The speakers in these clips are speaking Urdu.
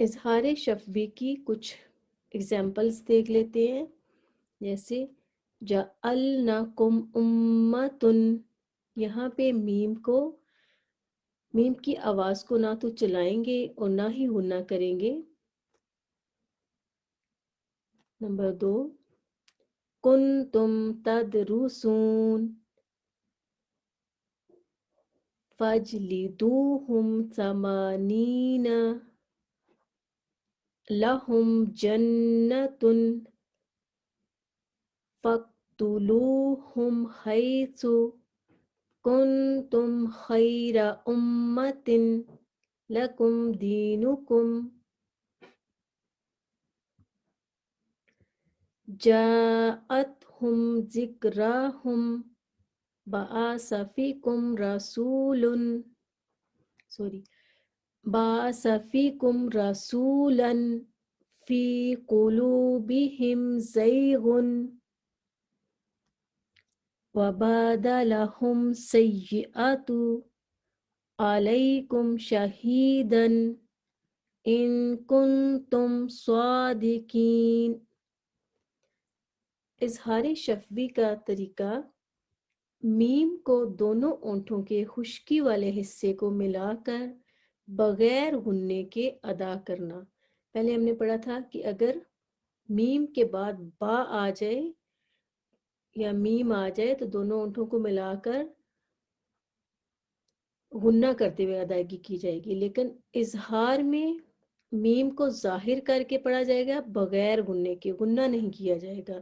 اظہار شفوی کی کچھ اگزامپلس دیکھ لیتے ہیں، جیسے جعلناکم امتن، یہاں پہ میم کی آواز کو نہ تو چلائیں گے اور نہ ہی غنہ کریں گے۔ نمبر 2، کنتم تدرسون فاجلدوہم ثمانین لہم جنت فاقتلوہم حیث کنتم خیر امت لکم دینکم جاءتہم ذکراہم بعث فیکم رسولا فی قلوبہم زیغ وبادلہم سیئات علیکم شہیدا ان کنتم صادقین۔ اظہار شفوی کا طریقہ، میم کو دونوں اونٹوں کے خشکی والے حصے کو ملا کر بغیر غننے کے ادا کرنا۔ پہلے ہم نے پڑھا تھا کہ اگر میم کے بعد با آ جائے یا میم آ جائے تو دونوں اونٹوں کو ملا کر غنہ کرتے ہوئے ادائیگی کی جائے گی، لیکن اظہار میں میم کو ظاہر کر کے پڑھا جائے گا بغیر غننے کے، غنہ نہیں کیا جائے گا،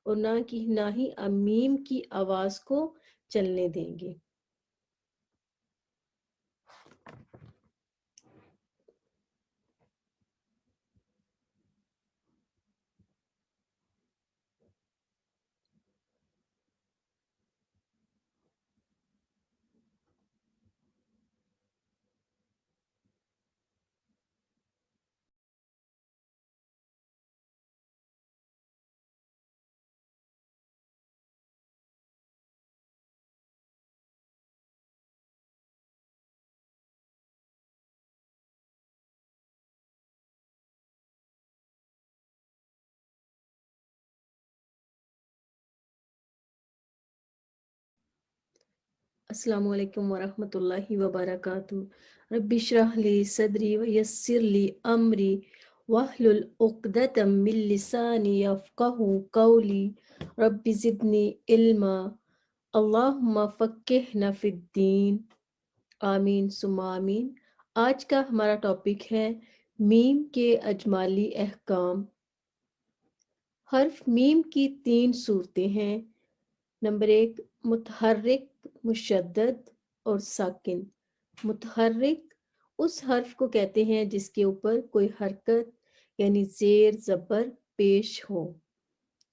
اور نہ ہی میم کی آواز کو چلنے دیں گے۔ السلام علیکم ورحمۃ اللہ وبرکاتہ۔ رب اشرح لی صدری ویسر لی امری واحلل عقدۃ من لسانی یفقہوا قولی رب زدنی علما اللہم فقہنا فی الدین، آمین ثم آمین۔ آج کا ہمارا ٹاپک ہے میم کے اجمالی احکام۔ حرف میم کی 3 صورتیں ہیں۔ نمبر 1، متحرک، مشدد اور ساکن۔ متحرک اس حرف کو کہتے ہیں جس کے اوپر کوئی حرکت یعنی زیر زبر پیش ہو،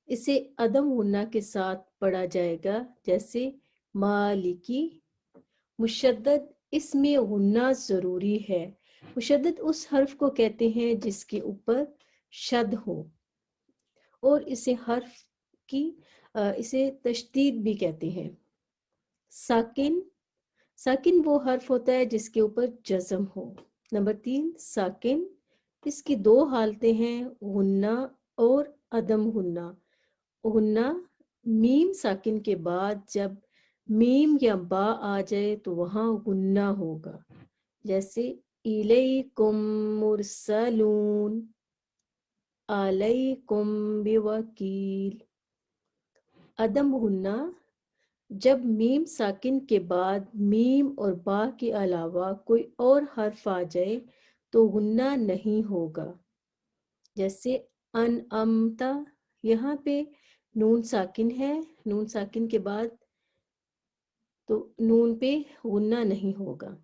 اسے عدم غنہ کے ساتھ پڑھا جائے گا، جیسے مالکی۔ مشدد اس میں غنہ ضروری ہے۔ مشدد اس حرف کو کہتے ہیں جس کے اوپر شد ہو، اور اسے تشدید بھی کہتے ہیں۔ ساکن وہ حرف ہوتا ہے جس کے اوپر جزم ہو۔ نمبر 3، ساکن، اس کی 2 حالتیں ہیں، غنہ اور عدم غنہ۔ غنہ میم ساکن کے بعد جب میم یا با آ جائے تو وہاں غنہ ہوگا، جیسے الیکم مرسلون، علیکم بوکیل۔ عدم غنہ جب میم ساکن کے بعد میم اور با کے علاوہ کوئی اور حرف آ جائے تو غنہ نہیں ہوگا، جیسے انعمتا، یہاں پہ نون ساکن ہے، نون ساکن کے بعد تو نون پہ غنہ نہیں ہوگا۔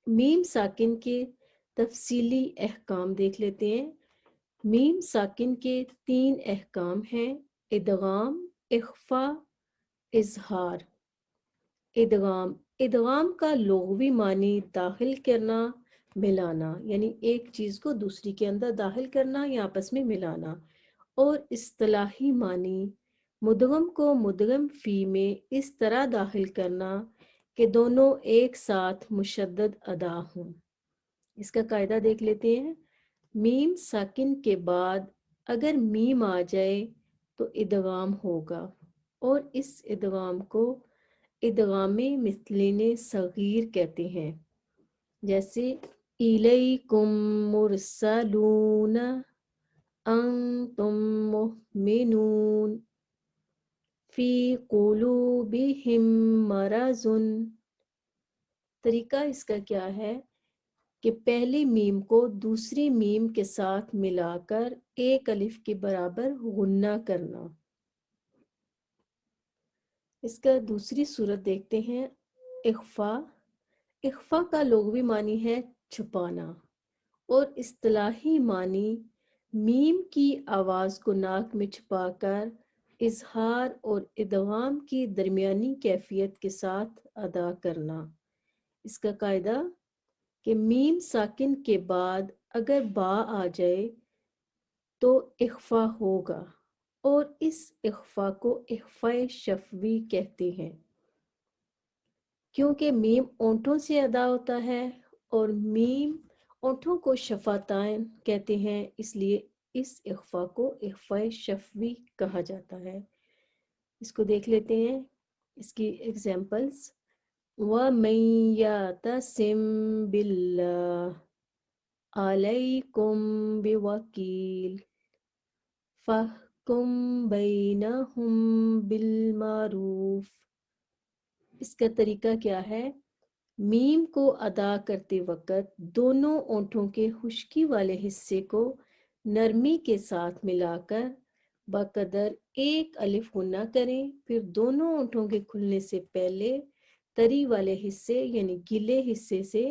میم ساکن کے تفصیلی احکام دیکھ لیتے ہیں۔ میم ساکن کے 3 احکام ہیں، ادغام، اخفا، اظہار۔ ادغام کا لغوی معنی داخل کرنا، ملانا، یعنی ایک چیز کو دوسری کے اندر داخل کرنا یا آپس میں ملانا، اور اصطلاحی معنی مدغم کو مدغم فی میں اس طرح داخل کرنا کہ دونوں ایک ساتھ مشدد ادا ہوں۔ اس کا قاعدہ دیکھ لیتے ہیں۔ میم ساکن کے بعد اگر میم آ جائے تو ادغام ہوگا، اور اس ادغام کو ادغام مثلین صغیر کہتے ہیں، جیسے الیکم مرسلون، انتم مؤمنون، فی قلوبہم مرض۔ طریقہ اس کا کیا ہے کہ پہلی میم کو دوسری میم کے ساتھ ملا کر ایک الف کے برابر غنہ کرنا۔ اس کا دوسری صورت دیکھتے ہیں، اخفا۔ اخفا کا لغوی معنی ہے چھپانا، اور اصطلاحی معنی میم کی آواز کو ناک میں چھپا کر اظہار اور ادغام کی درمیانی کیفیت کے ساتھ ادا کرنا۔ اس کا قاعدہ کہ میم ساکن کے بعد اگر با آ جائے تو اخفا ہوگا، اور اس اخفا کو اخفاء شفوی کہتے ہیں، کیونکہ میم اونٹوں سے ادا ہوتا ہے اور میم اونٹوں کو شفتین کہتے ہیں، اس لیے اس اخفا کو اخفاء شفوی کہا جاتا ہے۔ اس کو دیکھ لیتے ہیں، اس کی ایگزامپلس۔ وَمَن يَعْتَصِم بِاللَّهِ عَلَيْكُم بِوَكِيلٍ فَاحْكُم بَيْنَهُم بِالْمَعْرُوفِ۔ اس کا طریقہ کیا ہے؟ میم کو ادا کرتے وقت دونوں اونٹوں کے خشکی والے حصے کو نرمی کے ساتھ ملا کر بقدر ایک الف غنہ کریں، پھر دونوں اونٹوں کے کھلنے سے پہلے تری والے حصے یعنی گلے حصے سے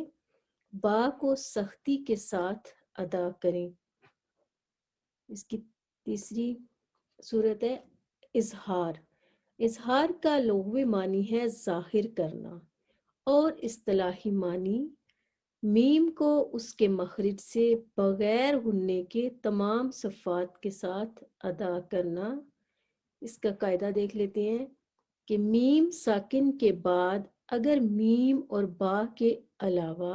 با کو سختی کے ساتھ ادا کریں۔ اس کی تیسری صورت ہے اظہار۔ اظہار کا لغوی معنی ہے ظاہر کرنا، اور اصطلاحی معنی میم کو اس کے مخرج سے بغیر غننے کے تمام صفات کے ساتھ ادا کرنا۔ اس کا قاعدہ دیکھ لیتے ہیں کہ میم ساکن کے بعد اگر میم اور با کے علاوہ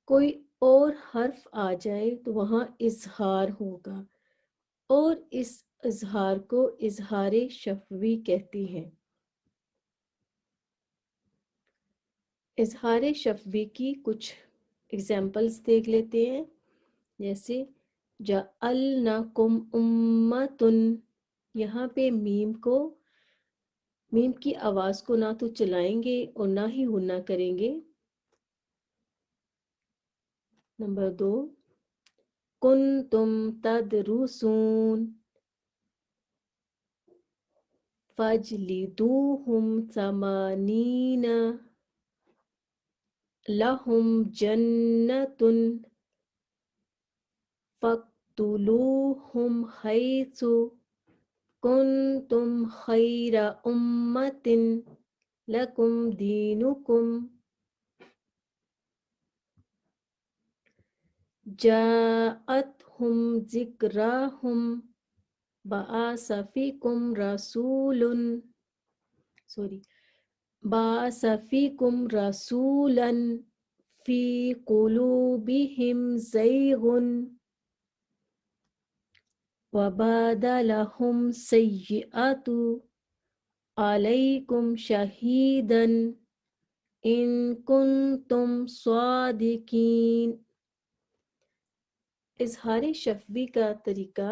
کوئی اور حرف آ جائے تو وہاں اظہار ہوگا، اور اس اظہار کو اظہار شفوی کہتے ہیں۔ اظہار شفوی کی کچھ ایگزامپلس دیکھ لیتے ہیں، جیسے جعلناکم امتن۔ یہاں پہ میم کی آواز کو نہ تو چلائیں گے اور نہ ہی غنہ کریں گے۔ نمبر 2، کنتم تدرسون فاجلدوہم ثمانین لہم جنت فاقتلوہم حیث کنتم خیر امت لکم دینکم جاءتہم ذکراہم بعث فیکم رسولا فی قلوبہم زیغ وبادلہم سیئات علیکم شہیدا ان کنتم صادقین۔ اظہار شفوی کا طریقہ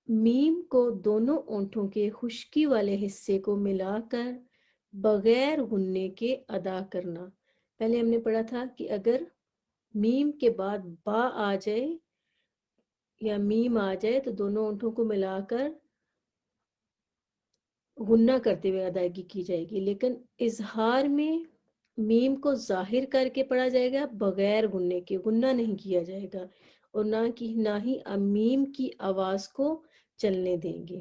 میم کو دونوں اونٹوں کے خشکی والے حصے کو ملا کر بغیر غننے کے ادا کرنا۔ پہلے ہم نے پڑھا تھا کہ اگر میم کے بعد با آ جائے یا میم آ جائے تو دونوں اونٹوں کو ملا کر غنہ کرتے ہوئے ادائیگی کی جائے گی، لیکن اظہار میں میم کو ظاہر کر کے پڑھا جائے گا بغیر غننے کے، غنہ نہیں کیا جائے گا، اور نہ ہی میم کی آواز کو چلنے دیں گے۔